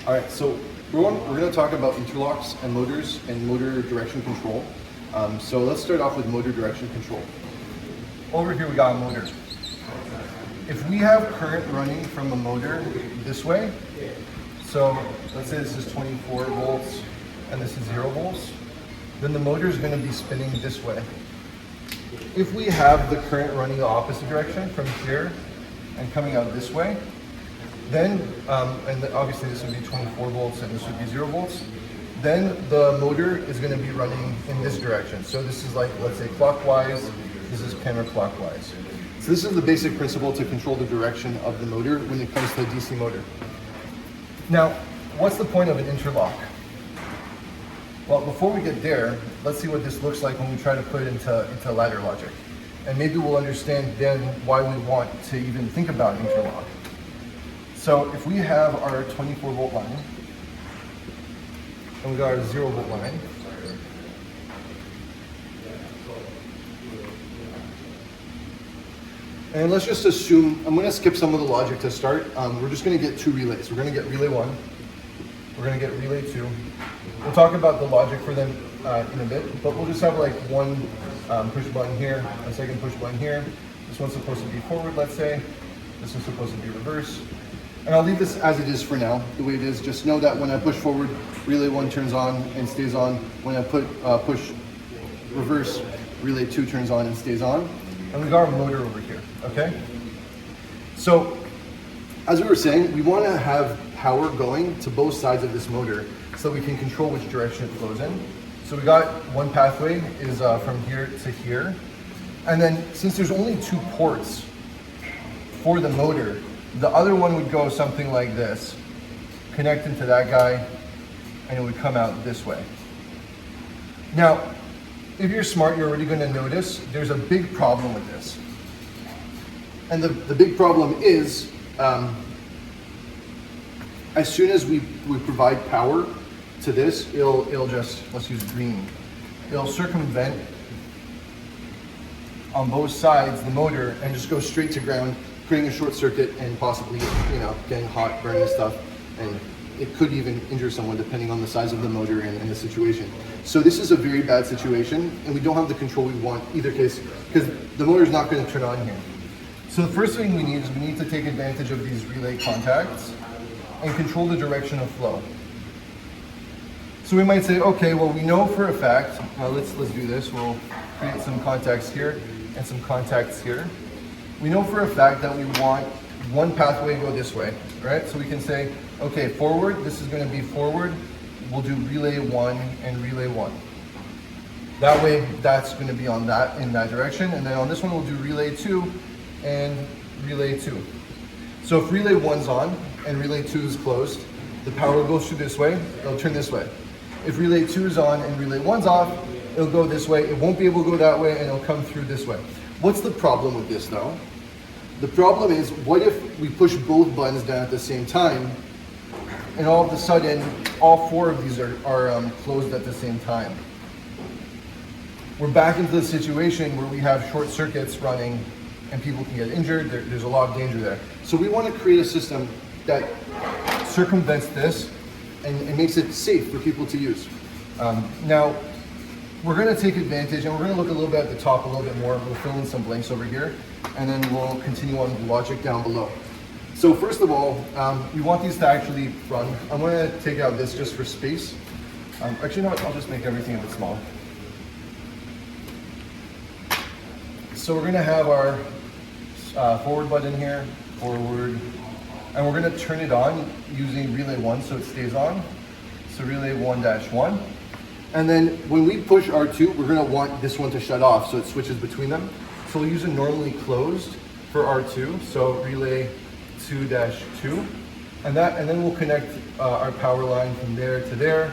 All right, so we're going to talk about interlocks and motors and motor direction control. So let's start off with motor direction control. Over here we got a motor. If we have current running from a motor this way, so let's say this is 24 volts and this is 0 volts, then the motor is going to be spinning this way. If we have the current running the opposite direction from here and coming out this way, then, and obviously this would be 24 volts and this would be 0 volts, then the motor is going to be running in this direction. So this is like, let's say clockwise, this is counterclockwise. So this is the basic principle to control the direction of the motor when it comes to a DC motor. Now, what's the point of an interlock? Well, before we get there, let's see what this looks like when we try to put it into ladder logic. And maybe we'll understand then why we want to even think about interlock. So if we have our 24 volt line, and we got our 0 volt line, and let's just assume, I'm going to skip some of the logic to start. We're just going to get two relays. We're going to get relay 1, we're going to get relay 2. We'll talk about the logic for them in a bit, but we'll just have like one push button here, a second push button here. This one's supposed to be forward, let's say. This one's supposed to be reverse. And I'll leave this as it is for now, the way it is. Just know that when I push forward, relay 1 turns on and stays on. When I push reverse, relay 2 turns on and stays on. And we got our motor over here, okay? So, as we were saying, we want to have power going to both sides of this motor so we can control which direction it flows in. So we got one pathway is from here to here. And then since there's only 2 ports for the motor, the other one would go something like this, connect into that guy, and it would come out this way. Now, if you're smart, you're already going to notice there's a big problem with this. And the big problem is, as soon as we provide power to this, it'll just, let's use green, it'll circumvent on both sides the motor and just go straight to ground, creating a short circuit and possibly, getting hot, burning stuff, and it could even injure someone depending on the size of the motor and the situation. So this is a very bad situation, and we don't have the control we want either case, because the motor is not going to turn on here. So the first thing we need is we need to take advantage of these relay contacts and control the direction of flow. So we might say, okay, well, we know for a fact, let's do this. We'll create some contacts here and some contacts here. We know for a fact that we want one pathway to go this way, right? So we can say, okay, forward, this is going to be forward. We'll do relay 1 and relay 1. That way, that's going to be in that direction. And then on this one, we'll do relay 2 and relay 2. So if relay 1's on and relay 2 is closed, the power goes through this way, it'll turn this way. If relay 2 is on and relay 1's off, it'll go this way. It won't be able to go that way, and it'll come through this way. What's the problem with this though? The problem is, what if we push both buttons down at the same time, and all of a sudden, all 4 of these are closed at the same time? We're back into the situation where we have short circuits running, and people can get injured. There's a lot of danger there. So we want to create a system that circumvents this and makes it safe for people to use. Now, we're going to take advantage, and we're going to look a little bit at the top a little bit more. We'll fill in some blanks over here, and then we'll continue on with the logic down below. So first of all, we want these to actually run. I'm going to take out this just for space. Actually, no, I'll just make everything a bit small. So we're going to have our forward button here, forward, and we're going to turn it on using relay 1 so it stays on. So relay 1-1. And then when we push R2, we're going to want this one to shut off so it switches between them. So we'll use a normally closed for R2, so relay 2-2. And then we'll connect our power line from there to there,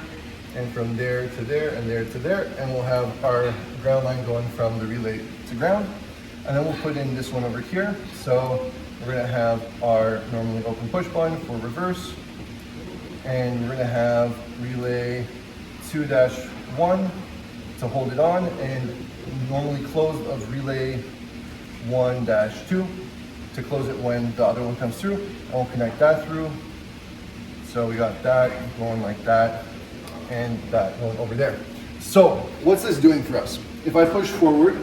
and from there to there, and there to there, and we'll have our ground line going from the relay to ground. And then we'll put in this one over here. So we're going to have our normally open push button for reverse, and we're going to have relay 2-1 to hold it on, and normally closed of relay 1-2 to close it when the other one comes through, and we'll connect that through. So we got that going like that, and that going over there. So what's this doing for us? If I push forward,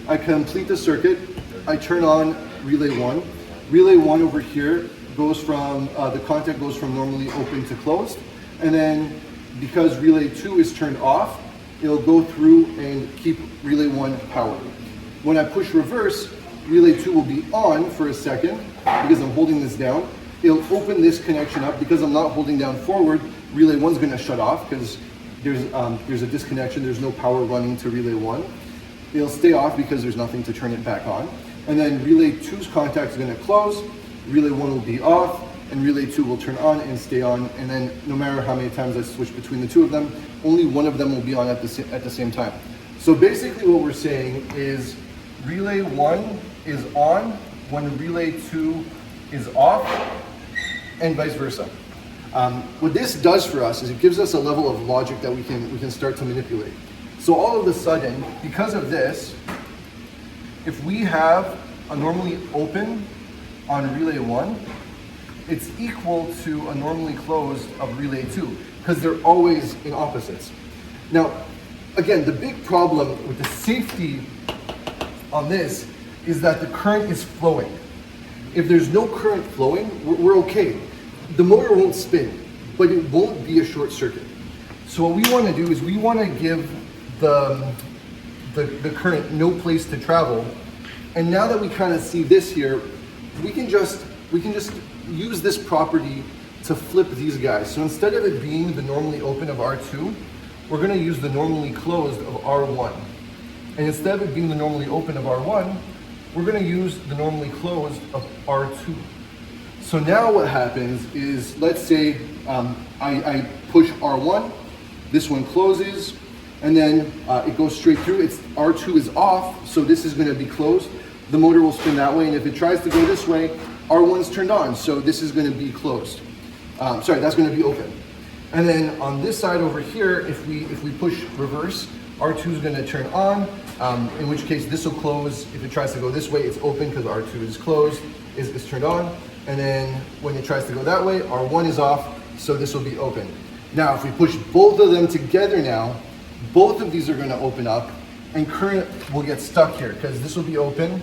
I complete the circuit, I turn on relay 1. Relay 1 over here goes from, the contact goes from normally open to closed, and then because relay 2 is turned off, it'll go through and keep relay 1 powered. When I push reverse, relay 2 will be on for a second because I'm holding this down. It'll open this connection up. Because I'm not holding down forward, relay 1 is going to shut off because there's a disconnection. There's no power running to relay 1. It'll stay off because there's nothing to turn it back on. And then relay 2's contact is going to close, relay 1 will be off, and relay 2 will turn on and stay on. And then no matter how many times I switch between the two of them, only one of them will be on at the same time. So basically what we're saying is relay 1 is on when relay 2 is off, and vice versa. What this does for us is it gives us a level of logic that we can start to manipulate. So all of a sudden, because of this, if we have a normally open on relay 1, it's equal to a normally closed of relay 2, because they're always in opposites. Now, again, the big problem with the safety on this is that the current is flowing. If there's no current flowing, we're okay. The motor won't spin, but it won't be a short circuit. So what we want to do is we want to give the current no place to travel. And now that we kind of see this here, we can just use this property to flip these guys. So instead of it being the normally open of R2, we're going to use the normally closed of R1. And instead of it being the normally open of R1, we're going to use the normally closed of R2. So now what happens is, let's say I push R1, this one closes, and then it goes straight through. It's R2 is off, so this is going to be closed. The motor will spin that way, and if it tries to go this way, R1's turned on, so this is going to be closed. Sorry, that's going to be open. And then on this side over here, if we push reverse, R2 is going to turn on, in which case this will close. If it tries to go this way, it's open because R2 is closed, is turned on. And then when it tries to go that way, R1 is off, so this will be open. Now, if we push both of them together now, both of these are going to open up, and current will get stuck here because this will be open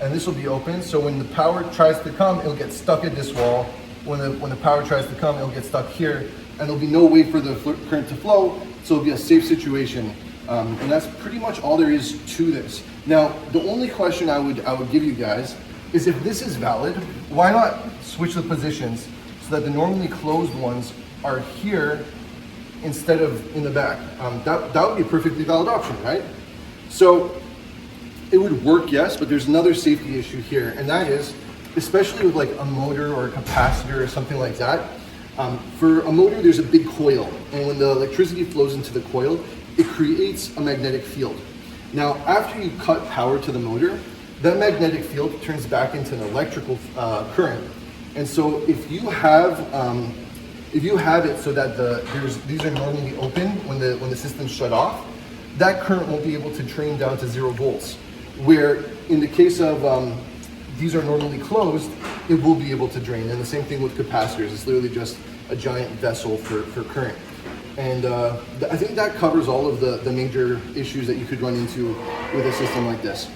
and this will be open. So when the power tries to come, it'll get stuck at this wall. When the power tries to come, it'll get stuck here, and there'll be no way for the current to flow, so it'll be a safe situation. And that's pretty much all there is to this. Now, the only question I would give you guys is, if this is valid, why not switch the positions so that the normally closed ones are here instead of in the back? That would be a perfectly valid option, right? So it would work, yes, but there's another safety issue here, and that is, especially with like a motor or a capacitor or something like that, for a motor there's a big coil, and when the electricity flows into the coil, it creates a magnetic field. Now, after you cut power to the motor, that magnetic field turns back into an electrical current. And so if you have it so that these are normally open when the system's shut off, that current won't be able to drain down to 0 volts. Where in the case of these are normally closed, it will be able to drain. And the same thing with capacitors. It's literally just a giant vessel for current. And I think that covers all of the major issues that you could run into with a system like this.